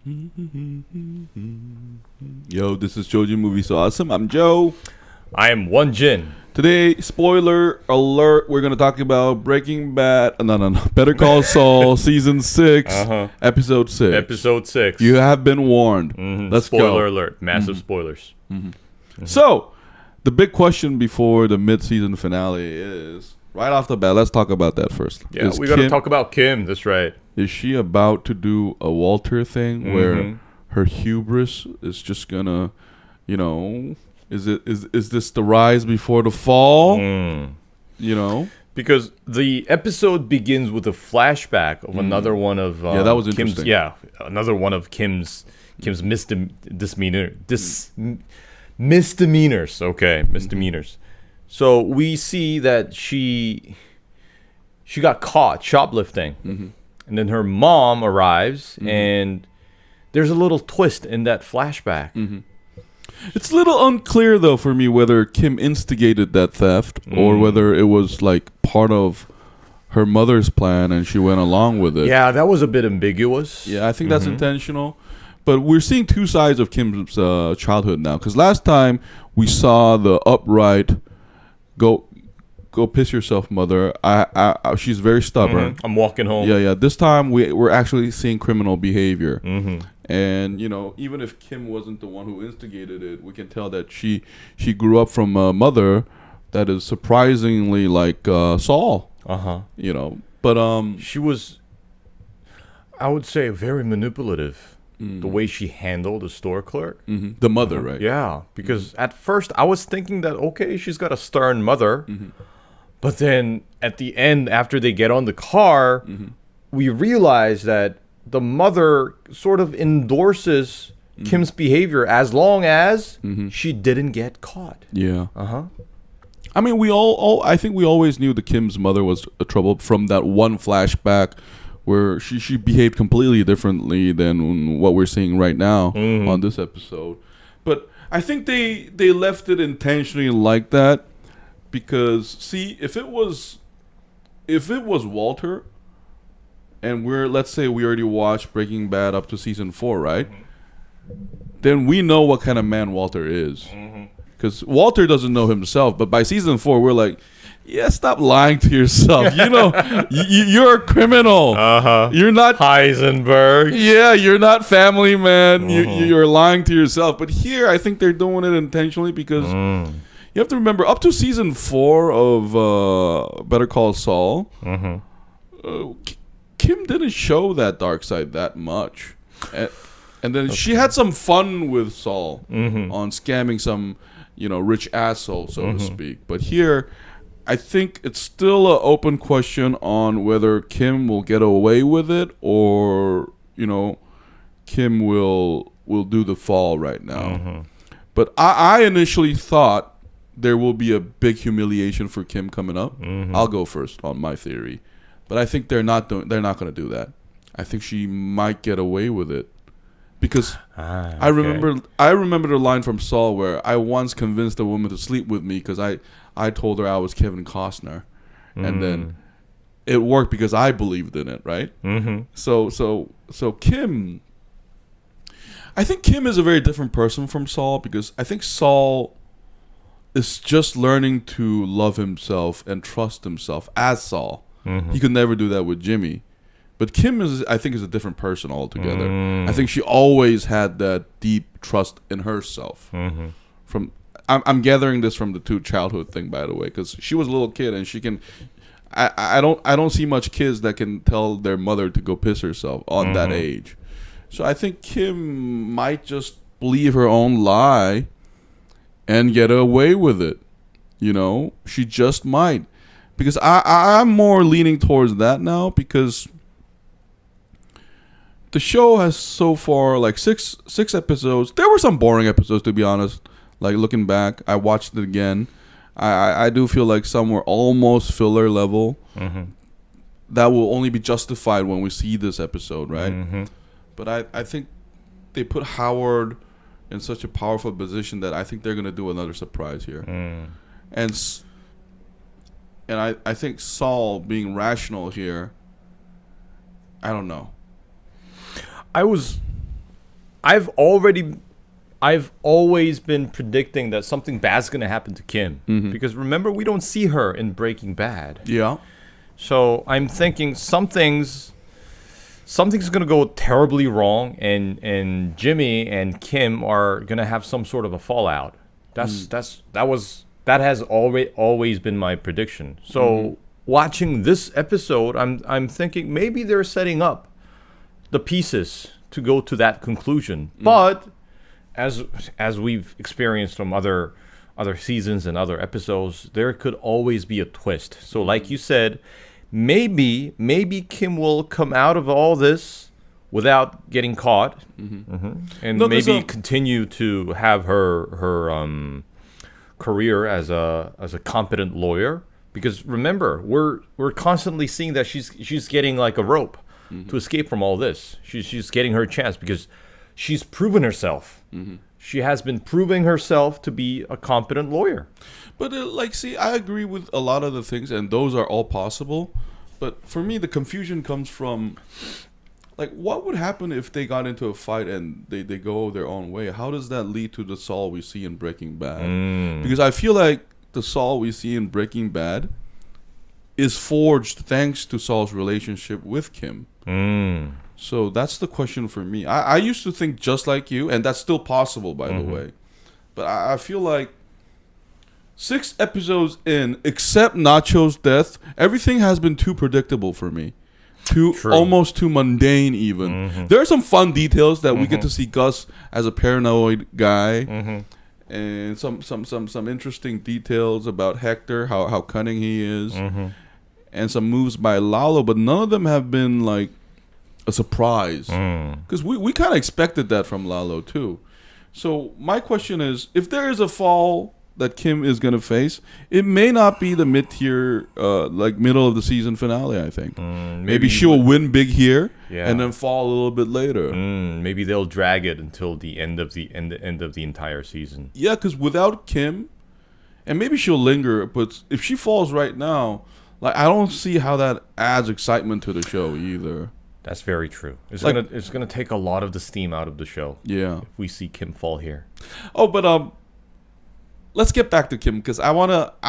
Yo, this is Joji Movie So Awesome. I'm Joe. I am One Jin. Today, spoiler alert, we're going to talk about Breaking Bad. No. Better Call Saul, Season 6, Episode 6. Episode 6. You have been warned. Let's Spoiler go. alert. Massive spoilers. So, the big question before the mid-season finale is, right off the bat, let's talk about that first. Yeah, we got to talk about Kim. That's right. Is she about to do a Walter thing where her hubris is just going to, is this the rise before the fall? Because the episode begins with a flashback of another one of that was interesting. Another one of Kim's misdemeanors. Okay, misdemeanors. So we see that she got caught shoplifting, and then her mom arrives, and there's a little twist in that flashback. It's a little unclear, though, for me whether Kim instigated that theft or whether it was like part of her mother's plan and she went along with it. Yeah, that was a bit ambiguous. Yeah, I think that's intentional. But we're seeing two sides of Kim's childhood now. Because last time we saw the upright, go piss yourself, mother. She's very stubborn. I'm walking home. Yeah. This time we're actually seeing criminal behavior. And, even if Kim wasn't the one who instigated it, we can tell that she grew up from a mother that is surprisingly like Saul. But she was, I would say, very manipulative. The way she handled the store clerk. The mother, right? Yeah, because at first I was thinking that, okay, she's got a stern mother. But then at the end, after they get on the car, we realize that the mother sort of endorses Kim's behavior as long as she didn't get caught. Yeah. I mean, I think we always knew that Kim's mother was a trouble from that one flashback where she behaved completely differently than what we're seeing right now on this episode. But I think they left it intentionally like that because, see, if it was Walter, and let's say we already watched Breaking Bad up to season 4, right? Then we know what kind of man Walter is. Because Walter doesn't know himself, but by season 4, we're like, yeah, stop lying to yourself. You're a criminal. You're not Heisenberg. Yeah, you're not family man. You're lying to yourself. But here, I think they're doing it intentionally because you have to remember, up to season 4 of Better Call Saul, Kim didn't show that dark side that much. And then she had some fun with Saul on scamming some, rich asshole, so to speak. But here, I think it's still an open question on whether Kim will get away with it or, Kim will do the fall right now. But I initially thought there will be a big humiliation for Kim coming up. I'll go first on my theory. But I think they're not going to do that. I think she might get away with it. Because I remember the line from Saul where I once convinced a woman to sleep with me because I told her I was Kevin Costner, and then it worked because I believed in it, right? So Kim, I think Kim is a very different person from Saul because I think Saul is just learning to love himself and trust himself as Saul. He could never do that with Jimmy. But Kim is a different person altogether. I think she always had that deep trust in herself. I'm gathering this from the two childhood thing, by the way, because she was a little kid and she can. I don't see much kids that can tell their mother to go piss herself on that age. So I think Kim might just believe her own lie and get away with it. She just might. Because I'm more leaning towards that now because the show has so far like six episodes. There were some boring episodes, to be honest. Like looking back, I watched it again. I do feel like some were almost filler level. That will only be justified when we see this episode, right? But I think they put Howard in such a powerful position that I think they're going to do another surprise here. And I think Saul being rational here, I don't know. I was I've always been predicting that something bad's gonna happen to Kim because remember we don't see her in Breaking Bad. Yeah. So I'm thinking something's gonna go terribly wrong, and Jimmy and Kim are gonna have some sort of a fallout. That has always been my prediction. So watching this episode, I'm thinking maybe they're setting up the pieces to go to that conclusion. But as we've experienced from other seasons and other episodes, there could always be a twist. So like you said, maybe Kim will come out of all this without getting caught, and maybe continue to have her career as a competent lawyer. Because remember, we're constantly seeing that she's getting like a rope to escape from all this. She's getting her chance because she's proven herself. She has been proving herself to be a competent lawyer. But I agree with a lot of the things, and those are all possible. But for me, the confusion comes from, like, what would happen if they got into a fight and they go their own way? How does that lead to the Saul we see in Breaking Bad? Because I feel like the Saul we see in Breaking Bad is forged thanks to Saul's relationship with Kim. So that's the question for me. I used to think just like you, and that's still possible, by the way. But I feel like 6 episodes in, except Nacho's death, everything has been too predictable for me. Almost too mundane even. There are some fun details that we get to see Gus as a paranoid guy. And some interesting details about Hector, how cunning he is. And some moves by Lalo, but none of them have been like a surprise. Because we kind of expected that from Lalo too. So my question is, if there is a fall that Kim is going to face, it may not be the mid-tier, like middle of the season finale, I think. Maybe she'll win big here and then fall a little bit later. Maybe they'll drag it until the end of the entire season. Yeah, because without Kim, and maybe she'll linger, but if she falls right now, like, I don't see how that adds excitement to the show either. That's very true. It's gonna take a lot of the steam out of the show. Yeah, if we see Kim fall here. Oh, but let's get back to Kim, because I wanna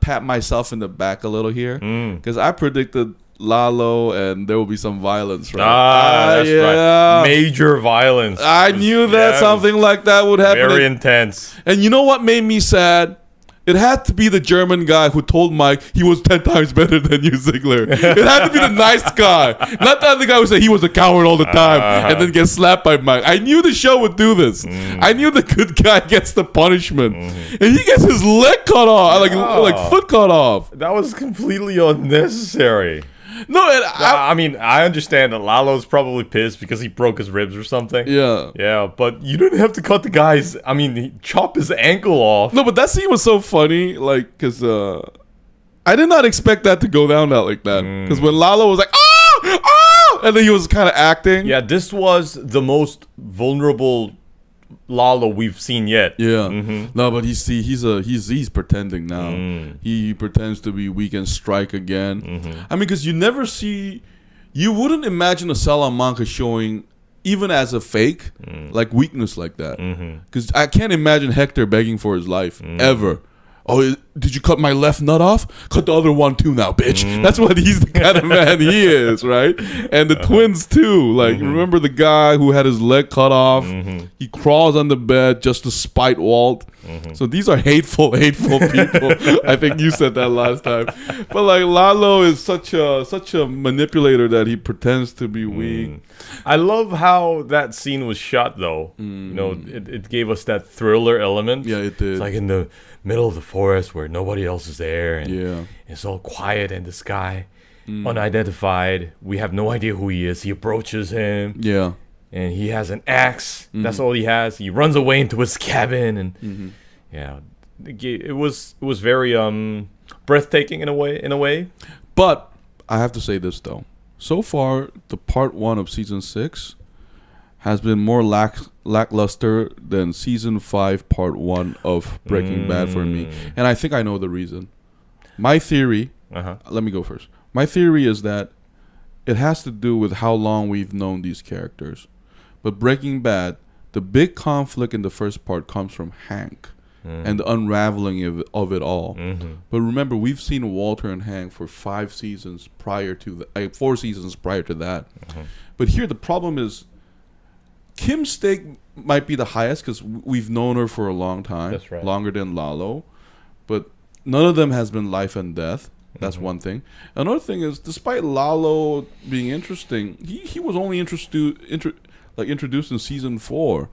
pat myself in the back a little here, because I predicted Lalo and there will be some violence, right? That's right. Major violence. I knew that something like that would happen. Very intense. And you know what made me sad? It had to be the German guy who told Mike he was 10 times better than you, Ziegler. It had to be the nice guy. Not the other guy who said he was a coward all the time and then gets slapped by Mike. I knew the show would do this. I knew the good guy gets the punishment. And he gets his leg cut off, like foot cut off. That was completely unnecessary. No, I mean, I understand that Lalo's probably pissed because he broke his ribs or something. Yeah, but you didn't have to cut the guy's. I mean, chop his ankle off. No, but that scene was so funny, like, because I did not expect that to go down like that. Because when Lalo was like, oh, and then he was kind of acting. Yeah, this was the most vulnerable Lalo we've seen yet. Yeah. No, but he's pretending now. He pretends to be weak and strike again. I mean, because you wouldn't imagine a Salamanca showing, even as a fake, like weakness like that. Because I can't imagine Hector begging for his life ever. Oh, did you cut my left nut off? Cut the other one too now, bitch. That's what he's the kind of man he is, right? And the twins too. Like, remember the guy who had his leg cut off? He crawls on the bed just to spite Walt. So these are hateful people. I think you said that last time. But like, Lalo is such a manipulator that he pretends to be weak. I love how that scene was shot, though. You know, it gave us that thriller element. Yeah, it did. It's like in the middle of the forest where nobody else is there, and it's all quiet, and this guy, unidentified, we have no idea who he is. He approaches him, and he has an axe. That's all he has. He runs away into his cabin, and it was very breathtaking in a way. But I have to say this though. So far, the part 1 of season 6 has been more lackluster than season 5 part 1 of Breaking Bad for me. And I think I know the reason. My theory, let me go first. My theory is that it has to do with how long we've known these characters. But Breaking Bad, the big conflict in the first part comes from Hank and the unraveling of it all. But remember, we've seen Walter and Hank for 4 seasons prior to that. But here the problem is Kim's stake might be the highest because we've known her for a long time. That's right. Longer than Lalo. But none of them has been life and death. That's one thing. Another thing is, despite Lalo being interesting, he was only introduced in season 4.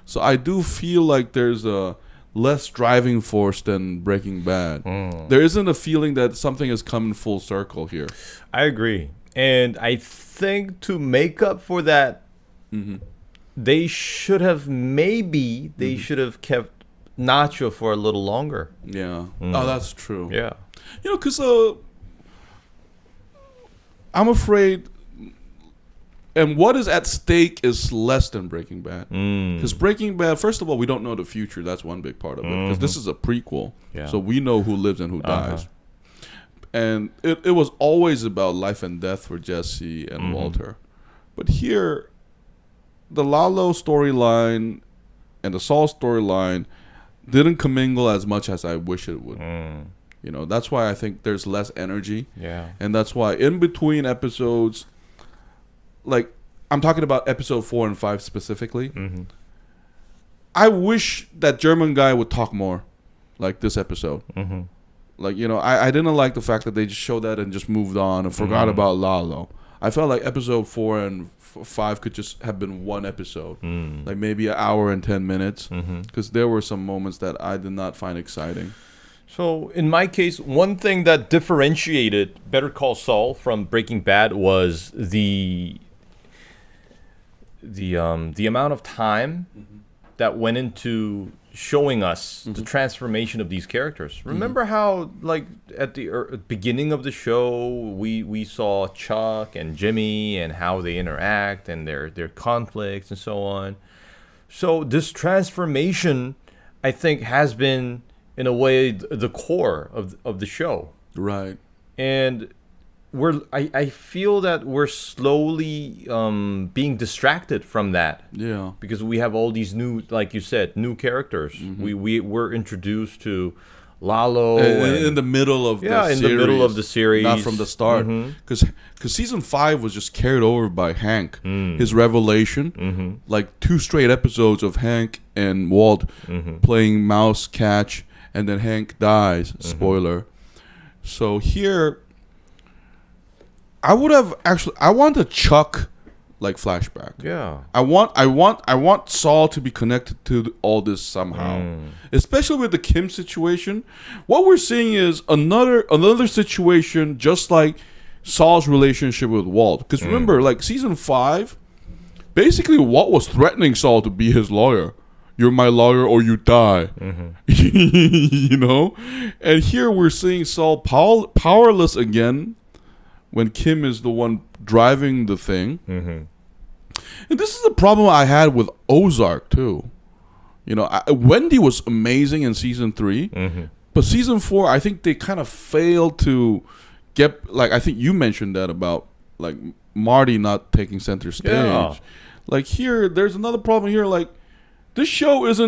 So I do feel like there's a less driving force than Breaking Bad. There isn't a feeling that something has come in full circle here. I agree. And I think to make up for that, they should have kept Nacho for a little longer. Yeah. Oh, that's true. Yeah. You know, because I'm afraid, and what is at stake is less than Breaking Bad. Because Breaking Bad, first of all, we don't know the future. That's one big part of it. Because this is a prequel. Yeah. So we know who lives and who dies. And it was always about life and death for Jesse and Walter. But here, the Lalo storyline and the Saul storyline didn't commingle as much as I wish it would. You know, that's why I think there's less energy. Yeah. And that's why in between episodes, like I'm talking about episode 4 and 5 specifically, I wish that German guy would talk more like this episode. Like, you know, I didn't like the fact that they just showed that and just moved on and forgot about Lalo. I felt like episode 4 and 5 could just have been one episode, like maybe an hour and 10 minutes, because there were some moments that I did not find exciting. So in my case, one thing that differentiated Better Call Saul from Breaking Bad was the amount of time that went into showing us the transformation of these characters. Remember how, like, at the beginning of the show, we saw Chuck and Jimmy and how they interact and their conflicts and so on. So this transformation, I think, has been, in a way, the core of the show. Right. And I feel that we're slowly being distracted from that. Yeah. Because we have all these new, like you said, new characters. We were introduced to Lalo in the middle of the series. the middle of the series, not from the start. Because season 5 was just carried over by Hank. His revelation, like 2 straight episodes of Hank and Walt playing mouse catch, and then Hank dies. Spoiler. So here, I want a Chuck like flashback. Yeah. I want Saul to be connected to all this somehow. Especially with the Kim situation. What we're seeing is another situation just like Saul's relationship with Walt. Because remember, like season 5, basically Walt was threatening Saul to be his lawyer. You're my lawyer or you die. You know? And here we're seeing Saul powerless again when Kim is the one driving the thing. And this is the problem I had with Ozark too. You know, Wendy was amazing in season 3, but season 4, I think they kind of failed to get, like, I think you mentioned that about like Marty not taking center stage. Yeah. Like here, there's another problem here. Like this show is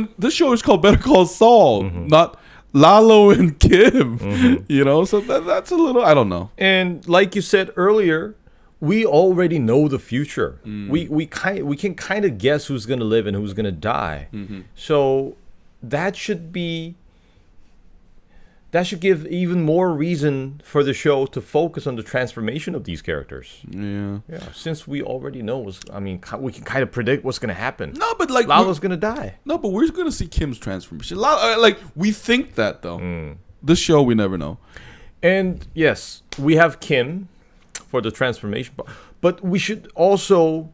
called Better Call Saul, not Lalo and Kim. You know, so that's a little, I don't know. And like you said earlier, we already know the future. We can kind of guess who's going to live and who's going to die. So that should give even more reason for the show to focus on the transformation of these characters. Yeah. Since we already know we can kind of predict what's going to happen. No, but like Lalo's going to die. No, but we're going to see Kim's transformation. Like we think that though. This show we never know. And yes, we have Kim for the transformation, but we should also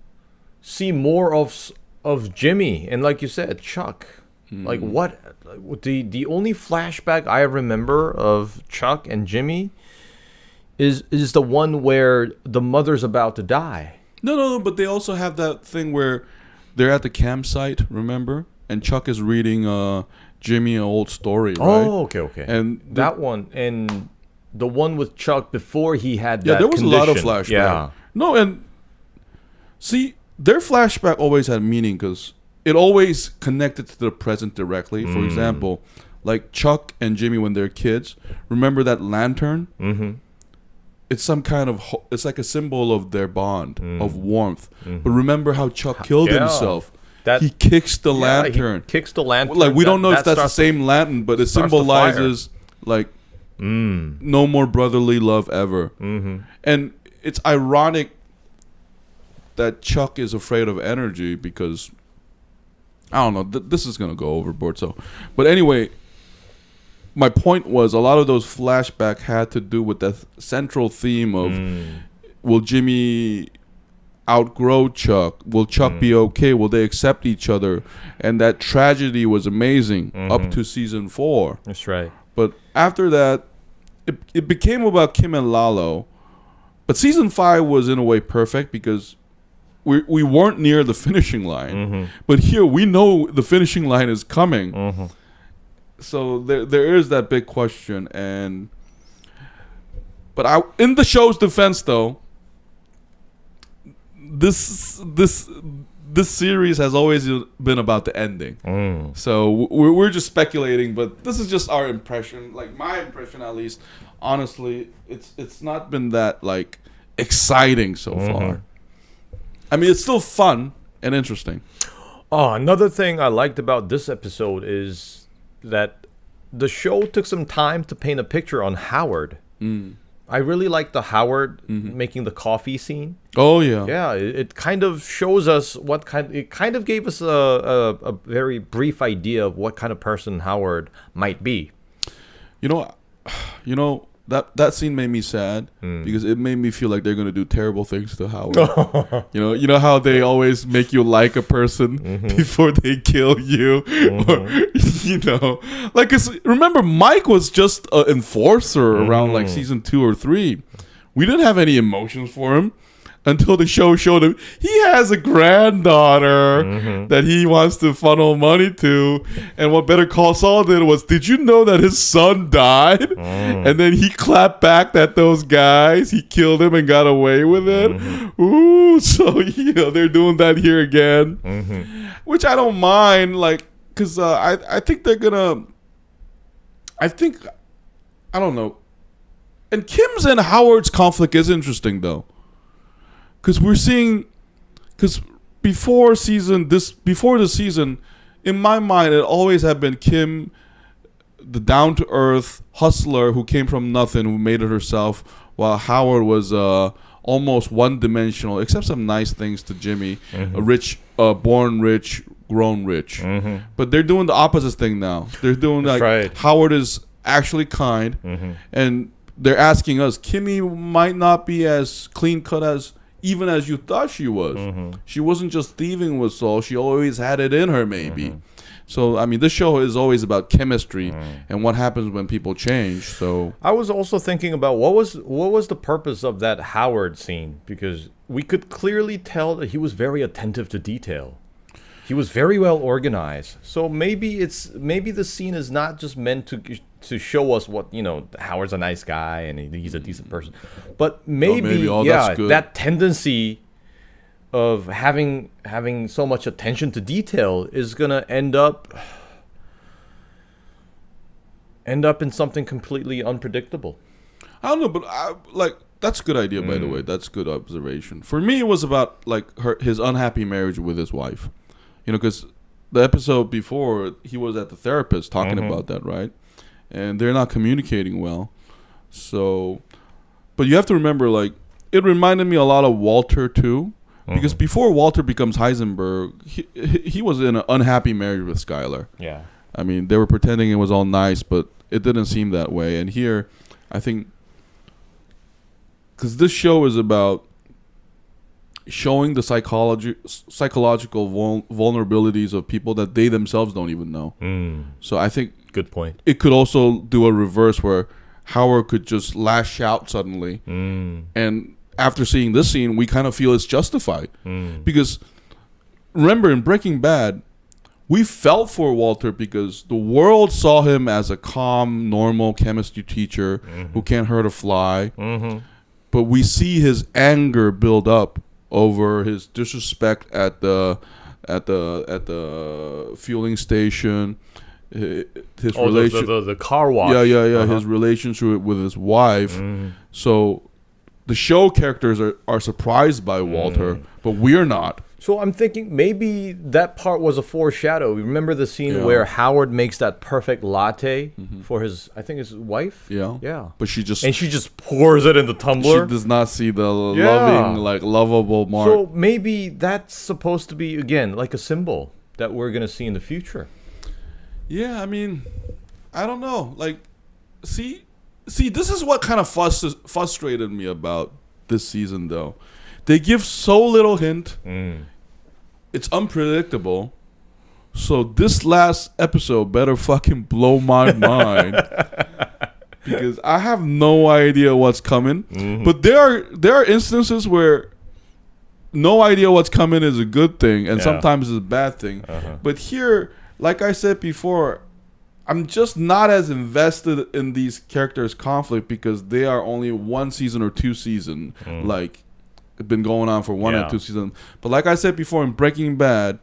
see more of Jimmy and, like you said, Chuck. Like what the only flashback I remember of Chuck and Jimmy is the one where the mother's about to die. No, but they also have that thing where they're at the campsite, remember? And Chuck is reading Jimmy an old story, right? Oh, okay. And that one, and the one with Chuck before he had that there was condition. a lot of flashback. Yeah. No, and see, their flashback always had meaning because it always connected to the present directly. For example, like Chuck and Jimmy when they're kids, remember that lantern? Mm-hmm. It's some kind of it's like a symbol of their bond of warmth. But remember how Chuck killed himself? He kicks the lantern. He kicks the lantern. Like we don't know if that's the same lantern, but it symbolizes like no more brotherly love ever. And it's ironic that Chuck is afraid of energy because I don't know. This is gonna go overboard. So, but anyway, my point was a lot of those flashbacks had to do with that central theme of will Jimmy outgrow Chuck? Will Chuck be okay? Will they accept each other? And that tragedy was amazing up to season 4. That's right. But after that, it became about Kim and Lalo. But season 5 was in a way perfect because we weren't near the finishing line. But here we know the finishing line is coming. So there is that big question. But in the show's defense, though, this series has always been about the ending. So we're just speculating, but this is just our impression. Like my impression, at least. Honestly, it's not been that like exciting so far. I mean, it's still fun and interesting. Oh, another thing I liked about this episode is that the show took some time to paint a picture on Howard. I really like the Howard making the coffee scene. Oh yeah, yeah. It kind of shows us it kind of gave us a very brief idea of what kind of person Howard might be. You know that scene made me sad because it made me feel like they're gonna do terrible things to Howard. you know how they always make you like a person before they kill you, or like 'cause remember Mike was just an enforcer around like season 2 or 3. We didn't have any emotions for him until the show showed him he has a granddaughter that he wants to funnel money to. And what Better Call Saul did was, did you know that his son died? And then he clapped back at those guys. He killed him and got away with it. Ooh, so they're doing that here again, which I don't mind. Like, because I think they're gonna. I don't know. And Kim's and Howard's conflict is interesting though. Because we're seeing, before the season, in my mind, it always had been Kim, the down-to-earth hustler who came from nothing, who made it herself, while Howard was almost one-dimensional, except some nice things to Jimmy, a rich, born rich, grown rich. But they're doing the opposite thing now. They're doing Howard is actually kind, and they're asking us, Kimmy might not be as clean-cut as you thought she was. She wasn't just thieving with Saul. She always had it in her, maybe. So, I mean, this show is always about chemistry and what happens when people change. So I was also thinking about what was the purpose of that Howard scene, because we could clearly tell that he was very attentive to detail. He was very well organized. So maybe the scene is not just meant to show us what, Howard's a nice guy and he's a decent person, but maybe that tendency of having so much attention to detail is gonna end up in something completely unpredictable. I don't know, but that's a good idea, by the way. That's good observation. For me, it was about his unhappy marriage with his wife. Because the episode before, he was at the therapist talking about that, right? And they're not communicating well. So, but you have to remember, it reminded me a lot of Walter, too. Because before Walter becomes Heisenberg, he was in an unhappy marriage with Skylar. Yeah. I mean, they were pretending it was all nice, but it didn't seem that way. And here, I think, because this show is about showing the psychological vulnerabilities of people that they themselves don't even know. So I think good point. It could also do a reverse where Howard could just lash out suddenly, and after seeing this scene, we kind of feel it's justified because remember in Breaking Bad, we felt for Walter because the world saw him as a calm, normal chemistry teacher who can't hurt a fly, but we see his anger build up over his disrespect at the fueling station, his relation, the car wash. Yeah. His relationship with his wife. So the show characters are surprised by Walter, but we're not. So I'm thinking maybe that part was a foreshadow. Remember the scene where Howard makes that perfect latte for his wife? Yeah. Yeah. But she just pours it in the tumbler. She does not see the lovable mark. So maybe that's supposed to be, again, like a symbol that we're going to see in the future. Yeah, I mean, I don't know. Like, see, this is what kind of frustrated me about this season, though. They give so little hint. It's unpredictable. So this last episode better fucking blow my mind. Because I have no idea what's coming. But there are instances where no idea what's coming is a good thing. And sometimes it's a bad thing. But here, like I said before, I'm just not as invested in these characters' conflict because they are only 1 season or 2 season. Like, it's been going on for 1 or 2 seasons. But like I said before in Breaking Bad,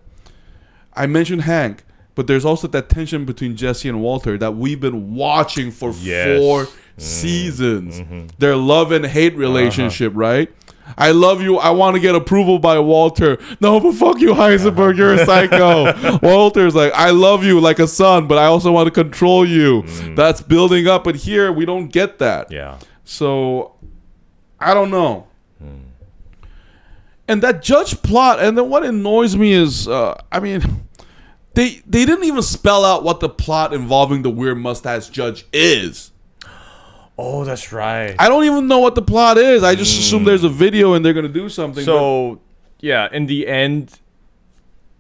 I mentioned Hank, but there's also that tension between Jesse and Walter that we've been watching for 4 seasons. Their love and hate relationship, right? I love you. I want to get approval by Walter. No, but fuck you, Heisenberg. You're a psycho. Walter's like, I love you like a son, but I also want to control you. That's building up. But here, we don't get that. Yeah. So, I don't know. And that judge plot, and then what annoys me is, I mean, they didn't even spell out what the plot involving the weird mustache judge is. Oh, that's right. I don't even know what the plot is. I just assume there's a video and they're going to do something. So, yeah, in the end,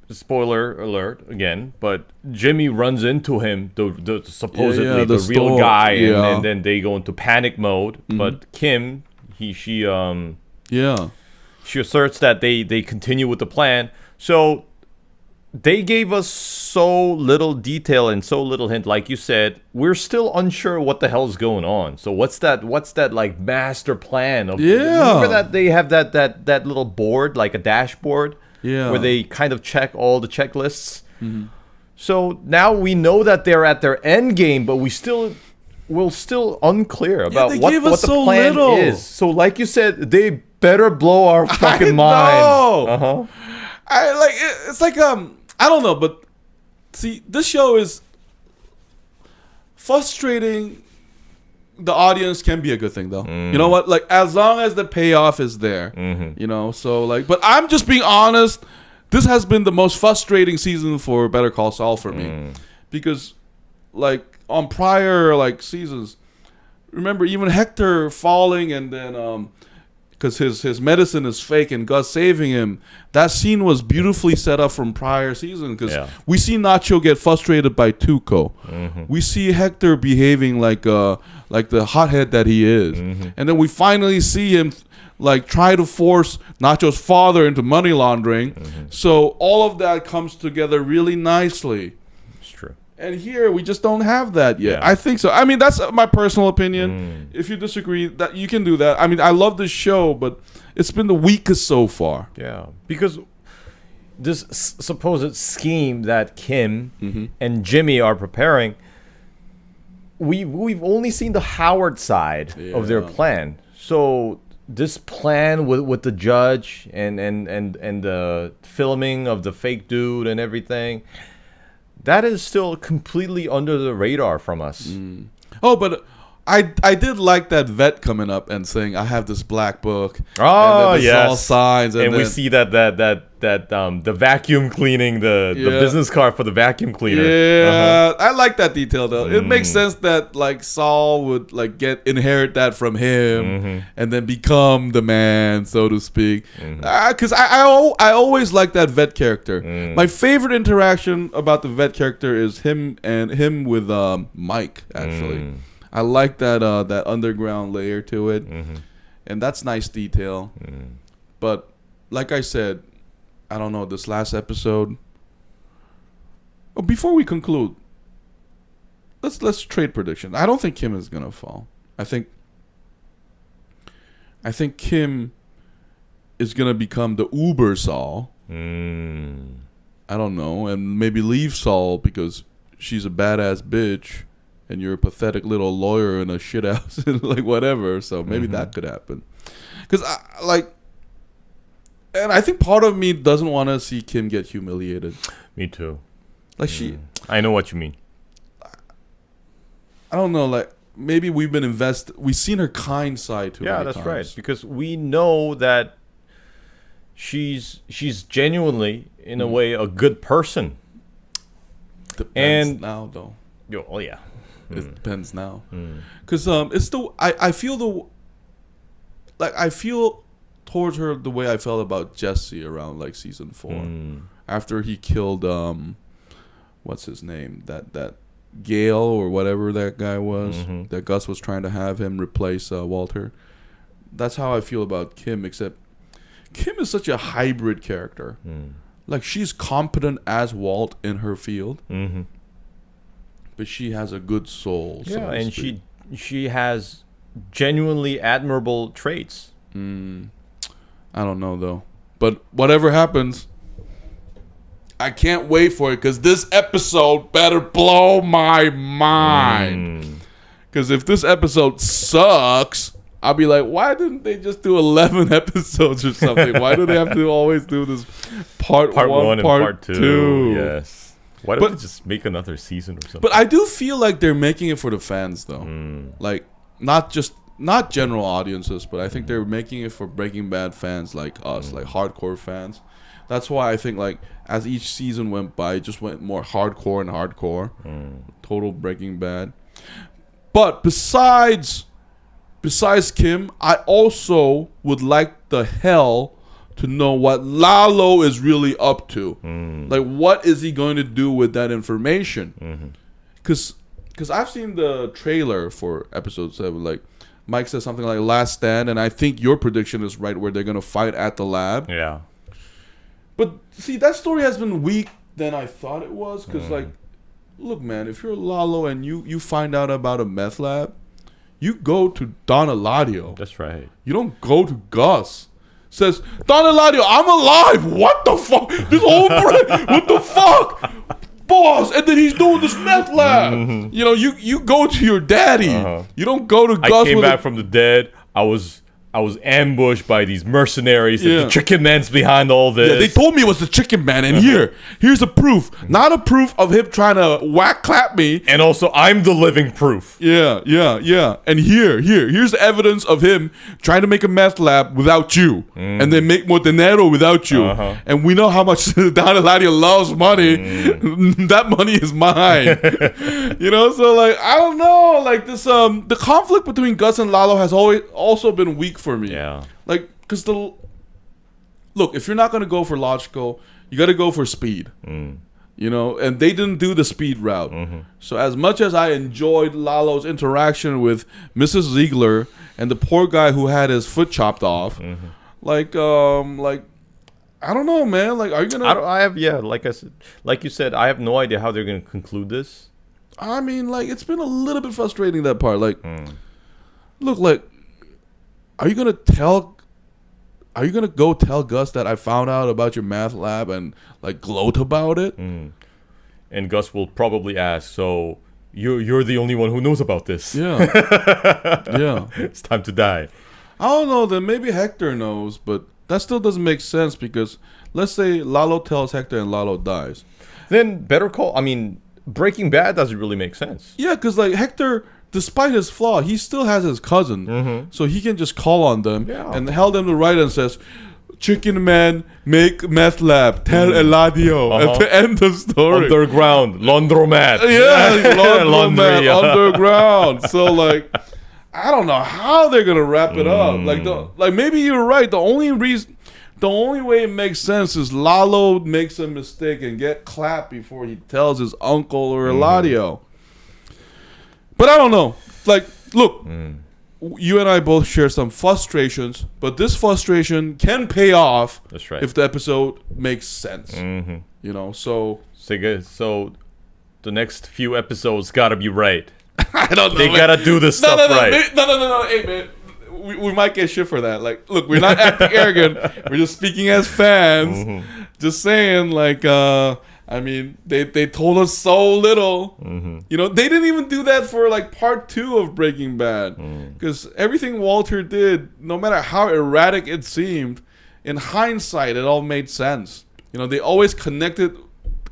spoiler alert again, but Jimmy runs into him, the supposedly the real guy, and then they go into panic mode. But Kim, she asserts that they continue with the plan. So they gave us so little detail and so little hint. Like you said, we're still unsure what the hell's going on. So what's that like master plan of? Remember that they have that little board, like a dashboard, where they kind of check all the checklists. So now we know that they're at their end game, but we're still unclear about what the plan is. So like you said, they better blow our fucking minds. It's like I don't know, but see, this show is frustrating. The audience can be a good thing, though. You know what? Like, as long as the payoff is there, you know. So, like, but I'm just being honest. This has been the most frustrating season for Better Call Saul for me, because, like, on prior seasons, remember even Hector falling and then because his medicine is fake and Gus saving him. That scene was beautifully set up from prior season because we see Nacho get frustrated by Tuco. We see Hector behaving like the hothead that he is, and then we finally see him try to force Nacho's father into money laundering. So all of that comes together really nicely. It's true. And here we just don't have that yet. I think so. I mean, that's my personal opinion. If you disagree, that you can do that. I mean, I love this show, but it's been the weakest so far. Yeah, because this supposed scheme that Kim and Jimmy are preparing, we've only seen the Howard side of their plan. So this plan with the judge and the filming of the fake dude and everything, that is still completely under the radar from us. Oh, but I did like that vet coming up and saying, I have this black book. Oh, and yes. All signs. And we see that the vacuum cleaning, the business card for the vacuum cleaner. Yeah, I like that detail, though. It makes sense that, Saul would, inherit that from him and then become the man, so to speak. Because I always like that vet character. My favorite interaction about the vet character is him with Mike, actually. I like that underground layer to it, and that's nice detail. But like I said, I don't know, this last episode. Oh, before we conclude, let's trade predictions. I don't think Kim is gonna fall. I think Kim is gonna become the Uber Saul. I don't know, and maybe leave Saul because she's a badass bitch, and you're a pathetic little lawyer in a shit house, like whatever. So maybe that could happen. Because and I think part of me doesn't want to see Kim get humiliated. Me too. Like I know what you mean. I don't know. Like maybe we've seen her kind side to her. Yeah, that's right. Because we know that she's genuinely, in a way, a good person. Depends now, though. Oh yeah, it depends now. Because it's I feel I feel towards her the way I felt about Jesse around like season 4, after he killed what's his name, that Gale or whatever that guy was, that Gus was trying to have him replace Walter. That's how I feel about Kim, except Kim is such a hybrid character. Like she's competent as Walt in her field, but she has a good soul. Yeah, and she has genuinely admirable traits. I don't know though, but whatever happens, I can't wait for it because this episode better blow my mind. Because if this episode sucks, I'll be like, why didn't they just do 11 episodes or something? Why do they have to always do this part one and part two? Yes. Why don't they just make another season or something? But I do feel like they're making it for the fans though. Like not general audiences, but I think they're making it for Breaking Bad fans like us, like hardcore fans. That's why I think like as each season went by, it just went more hardcore and hardcore. Total Breaking Bad. But besides Kim, I also would like the hell to know what Lalo is really up to. Like, what is he going to do with that information? Because I've seen the trailer for episode 7. Like, Mike says something like Last Stand, and I think your prediction is right, where they're going to fight at the lab. Yeah. But, see, that story has been weak than I thought it was. Because, like, look, man, if you're Lalo and you find out about a meth lab, you go to Don Eladio. That's right. You don't go to Gus. Says, Don Eladio, I'm alive. What the fuck? This whole what the fuck? Boss. And then he's doing this meth lab. You know, you go to your daddy. You don't go to Gus. I came back from the dead. I was ambushed by these mercenaries. The Chicken Man's behind all this. Yeah, they told me it was the Chicken Man, and here's a proof. Not a proof of him trying to clap me. And also, I'm the living proof. Yeah. And here's the evidence of him trying to make a meth lab without you, and then make more dinero without you. And we know how much Don Eladio loves money. That money is mine. You know, so like I don't know, like this the conflict between Gus and Lalo has always also been weak for me. Yeah. Like, because look, if you're not going to go for logical, you got to go for speed. You know, and they didn't do the speed route. So as much as I enjoyed Lalo's interaction with Mrs. Ziegler and the poor guy who had his foot chopped off, like I don't know, man. Like, are you gonna? Like you said, I have no idea how they're gonna conclude this. I mean, like, it's been a little bit frustrating, that part. Like, look, like, are you gonna go tell Gus that I found out about your math lab and like gloat about it? And Gus will probably ask, so you're the only one who knows about this? Yeah. Yeah. It's time to die. I don't know. Then maybe Hector knows, but that still doesn't make sense because let's say Lalo tells Hector and Lalo dies. Then Breaking Bad doesn't really make sense. Yeah, because like Hector, despite his flaw, he still has his cousin, so he can just call on them and tell them to write and says, Chicken Man, make meth lab, tell Eladio, at the end of story. Underground, laundromat. Yeah, laundromat, underground. So like, I don't know how they're gonna wrap it up. Like maybe you're right. The only way it makes sense is Lalo makes a mistake and get clapped before he tells his uncle or Eladio. But I don't know. Like, look, you and I both share some frustrations, but this frustration can pay off. That's right. If the episode makes sense. You know, so the next few episodes gotta be right. I don't know. They gotta do this stuff right. No. Hey, man. we might get shit for that. Like, look, we're not acting arrogant. We're just speaking as fans. Just saying, like, I mean, they told us so little. You know, they didn't even do that for like part 2 of Breaking Bad, because everything Walter did, no matter how erratic it seemed, in hindsight, it all made sense. You know, they always connected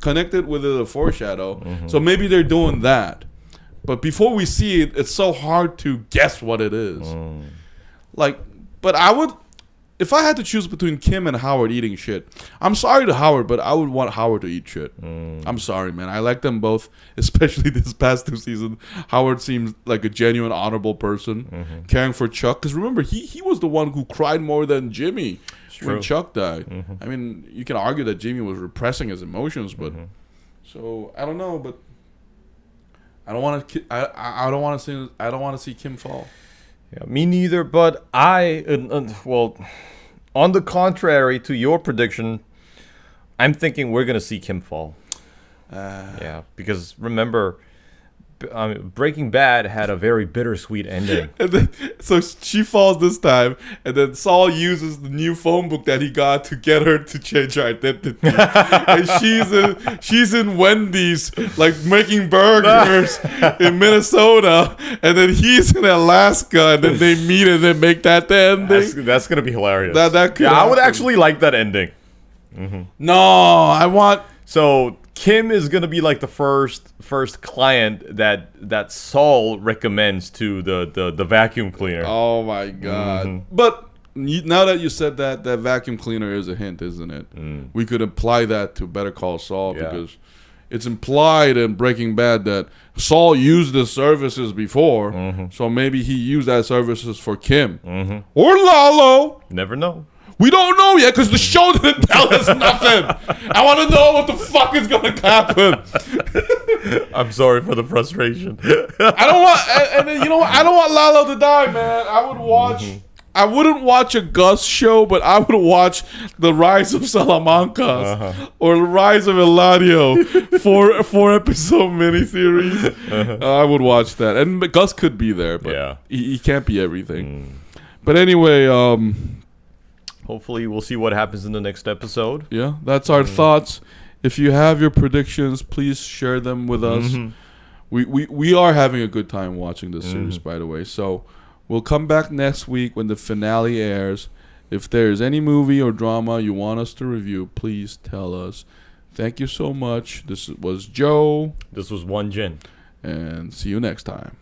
with a foreshadow. So maybe they're doing that. But before we see it, it's so hard to guess what it is. Like, but I would, if I had to choose between Kim and Howard eating shit, I'm sorry to Howard, but I would want Howard to eat shit. I'm sorry, man. I like them both, especially this past 2 seasons. Howard seems like a genuine, honorable person, caring for Chuck. Because remember, he was the one who cried more than Jimmy when Chuck died. I mean, you can argue that Jimmy was repressing his emotions, but so I don't know, but I don't want to. I don't want to see. I don't want to see Kim fall. Yeah, me neither. But well, on the contrary to your prediction, I'm thinking we're gonna see Kim fall. Yeah, because remember, Breaking Bad had a very bittersweet ending. And then, so she falls this time, and then Saul uses the new phone book that he got to get her to change her identity. And she's in Wendy's, like making burgers in Minnesota, and then he's in Alaska, and then they meet and they make that the ending. That's gonna be hilarious. That could I would actually like that ending. No, I want. So Kim is gonna be like the first client that Saul recommends to the vacuum cleaner. Oh my god! But now that you said that vacuum cleaner is a hint, isn't it? We could apply that to Better Call Saul, because it's implied in Breaking Bad that Saul used the services before, so maybe he used that services for Kim or Lalo. Never know. We don't know yet because the show didn't tell us nothing. I want to know what the fuck is going to happen. I'm sorry for the frustration. I don't want, and then, you know what? I don't want Lalo to die, man. I would watch. I wouldn't watch a Gus show, but I would watch the Rise of Salamanca or the Rise of Eladio, four episode miniseries. I would watch that, and Gus could be there, but he can't be everything. But anyway, hopefully we'll see what happens in the next episode. Yeah, that's our thoughts. If you have your predictions, please share them with us. We are having a good time watching this series, by the way. So we'll come back next week when the finale airs. If there's any movie or drama you want us to review, please tell us. Thank you so much. This was Joe. This was One Jin. And see you next time.